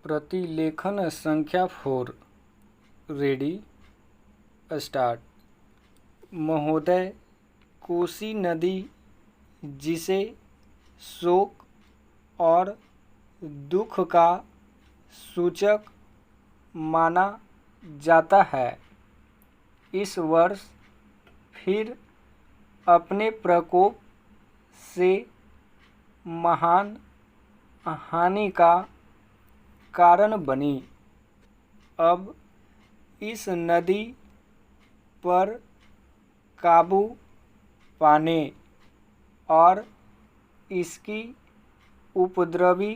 प्रतिलेखन संख्या 4। Ready start. महोदय, कोसी नदी, जिसे शोक और दुख का सूचक माना जाता है, इस वर्ष फिर अपने प्रकोप से महान हानि का कारण बनी। अब इस नदी पर काबू पाने और इसकी उपद्रवी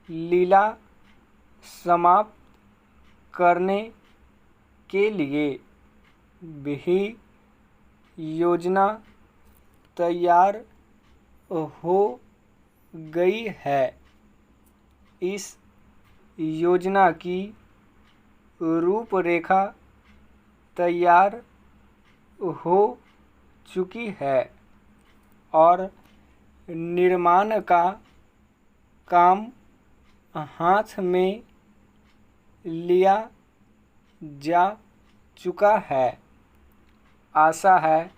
लीला समाप्त करने के लिए भी योजना तैयार हो गई है। इस योजना की रूपरेखा तैयार हो चुकी है और निर्माण का काम हाथ में लिया जा चुका है। आशा है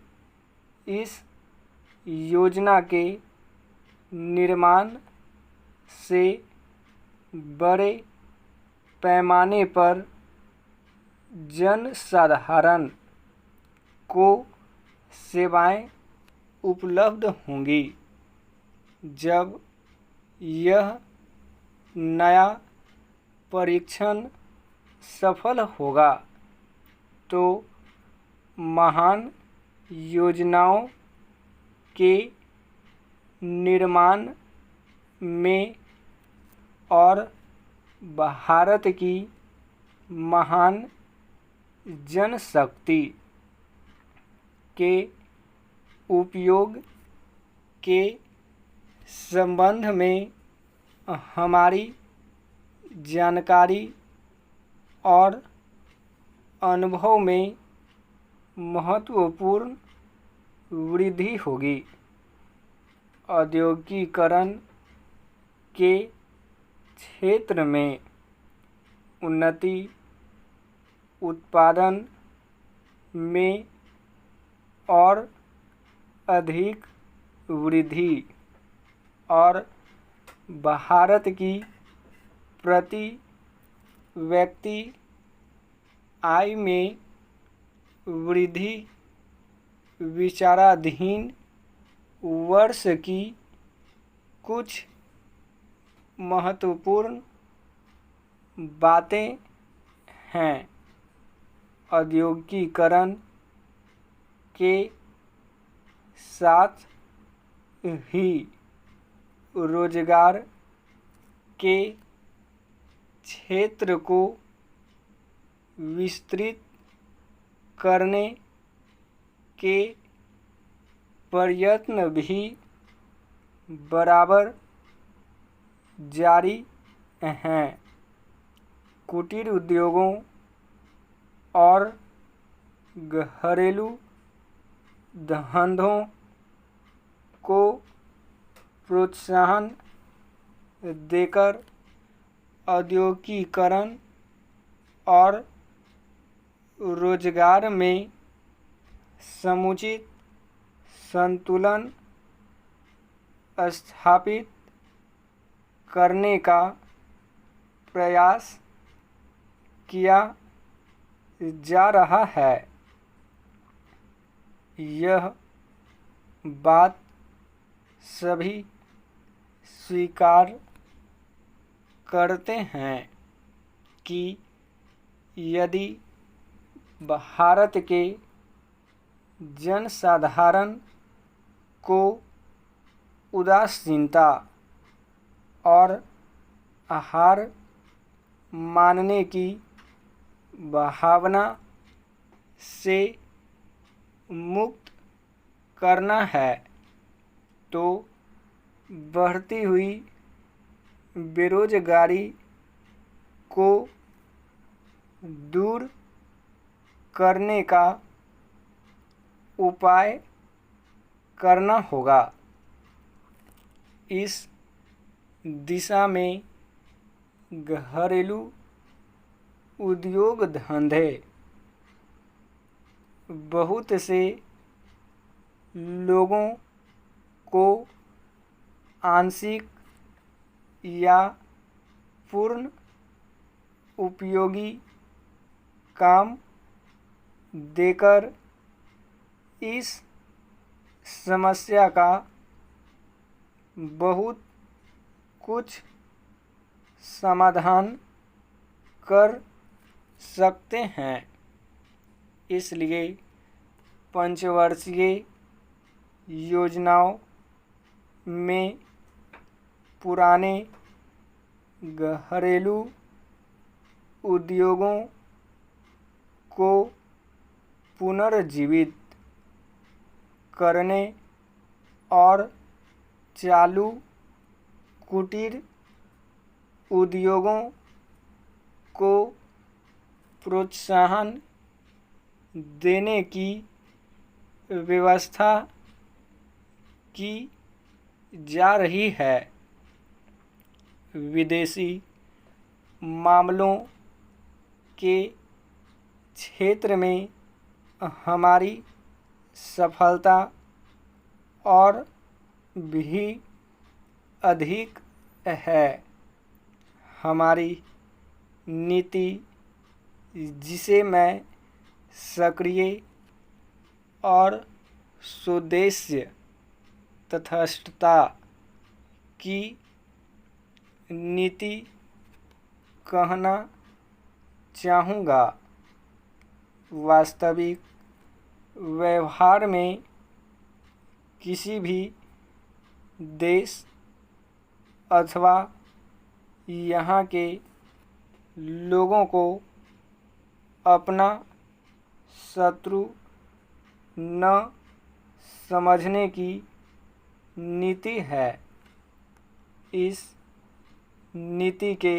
इस योजना के निर्माण से बड़े पैमाने पर जन साधारण को सेवाएं उपलब्ध होंगी। जब यह नया परीक्षण सफल होगा तो महान योजनाओं के निर्माण में और भारत की महान जनशक्ति के उपयोग के संबंध में हमारी जानकारी और अनुभव में महत्वपूर्ण वृद्धि होगी। औद्योगिकीकरण के क्षेत्र में उन्नति, उत्पादन में और अधिक वृद्धि और भारत की प्रति व्यक्ति आय में वृद्धि विचाराधीन वर्ष की कुछ महत्वपूर्ण बातें हैं। औद्योगिकीकरण के साथ ही रोजगार के क्षेत्र को विस्तृत करने के प्रयत्न भी बराबर जारी हैं। कुटीर उद्योगों और घरेलू धंधों को प्रोत्साहन देकर औद्योगिकीकरण और रोजगार में समुचित संतुलन स्थापित करने का प्रयास किया जा रहा है। यह बात सभी स्वीकार करते हैं कि यदि भारत के जनसाधारण को उदासीनता और आहार मानने की भावना से मुक्त करना है तो बढ़ती हुई बेरोजगारी को दूर करने का उपाय करना होगा। इस दिशा में घरेलू उद्योग धंधे बहुत से लोगों को आंशिक या पूर्ण उपयोगी काम देकर इस समस्या का बहुत कुछ समाधान कर सकते हैं। इसलिए पंचवर्षीय योजनाओं में पुराने घरेलू उद्योगों को पुनर्जीवित करने और चालू कुटीर उद्योगों को प्रोत्साहन देने की व्यवस्था की जा रही है। विदेशी मामलों के क्षेत्र में हमारी सफलता और भी अधिक है। हमारी नीति, जिसे मैं सक्रिय और सुद्देश्य तटस्थता की नीति कहना चाहूँगा, वास्तविक व्यवहार में किसी भी देश अथवा यहाँ के लोगों को अपना शत्रु न समझने की नीति है। इस नीति के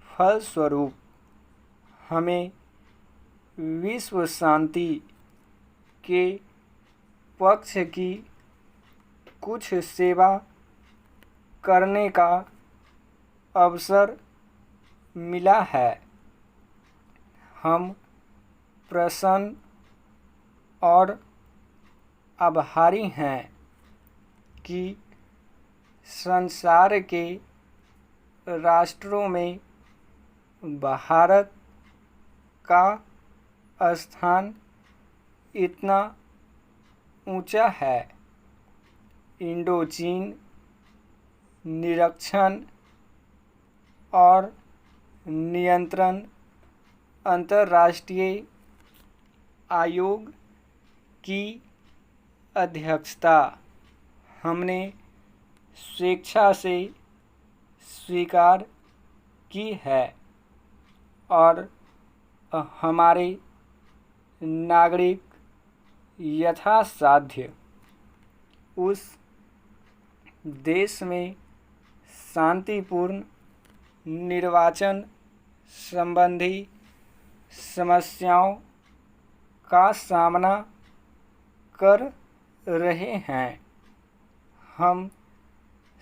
फलस्वरूप हमें विश्व शांति के पक्ष की कुछ सेवा करने का अवसर मिला है। हम प्रसन्न और आभारी हैं कि संसार के राष्ट्रों में भारत का स्थान इतना ऊंचा है। इंडोचीन निरीक्षण और नियंत्रण अंतर्राष्ट्रीय आयोग की अध्यक्षता हमने स्वेच्छा से स्वीकार की है और हमारे नागरिक यथासाध्य उस देश में शांतिपूर्ण निर्वाचन संबंधी समस्याओं का सामना कर रहे हैं। हम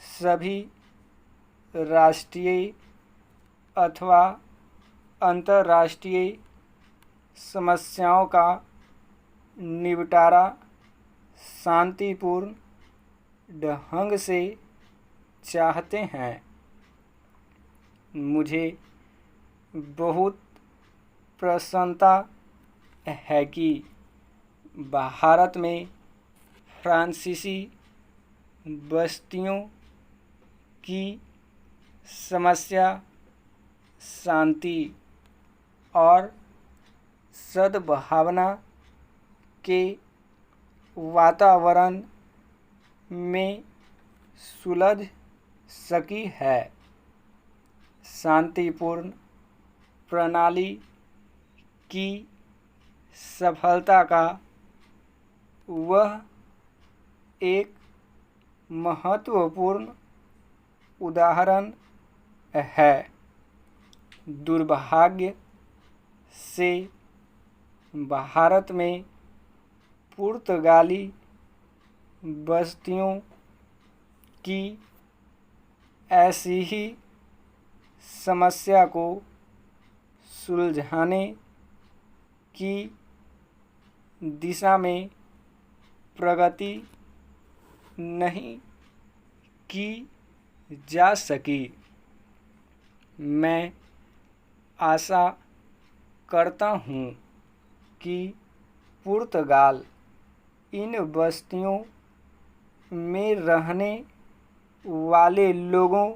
सभी राष्ट्रीय अथवा अंतर्राष्ट्रीय समस्याओं का निपटारा शांतिपूर्ण ढंग से चाहते हैं। मुझे बहुत प्रसन्नता है कि भारत में फ्रांसीसी बस्तियों की समस्या शांति और सद्भावना के वातावरण में सुलझ सकी है। शांतिपूर्ण प्रणाली की सफलता का वह एक महत्वपूर्ण उदाहरण है। दुर्भाग्य से भारत में पुर्तगाली बस्तियों की ऐसी ही समस्या को सुलझाने की दिशा में प्रगति नहीं की जा सकी। मैं आशा करता हूँ कि पुर्तगाल इन बस्तियों में रहने वाले लोगों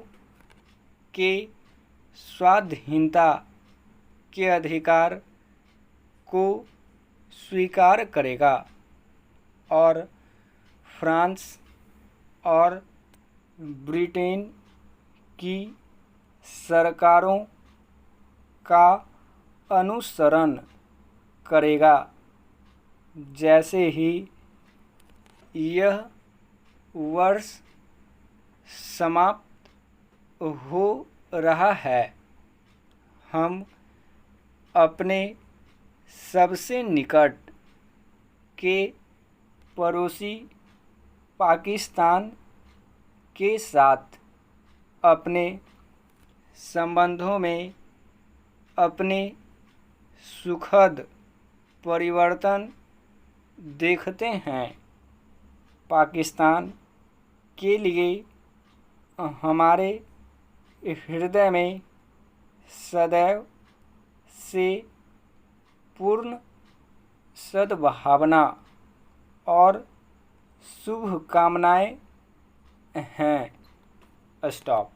के स्वाधीनता के अधिकार को स्वीकार करेगा और फ्रांस और ब्रिटेन की सरकारों का अनुसरण करेगा। जैसे ही यह वर्ष समाप्त हो रहा है, हम अपने सबसे निकट के पड़ोसी पाकिस्तान के साथ अपने संबंधों में अपने सुखद परिवर्तन देखते हैं। पाकिस्तान के लिए हमारे हृदय में सदैव से पूर्ण सद्भावना और शुभकामनाएं हैं। स्टॉप।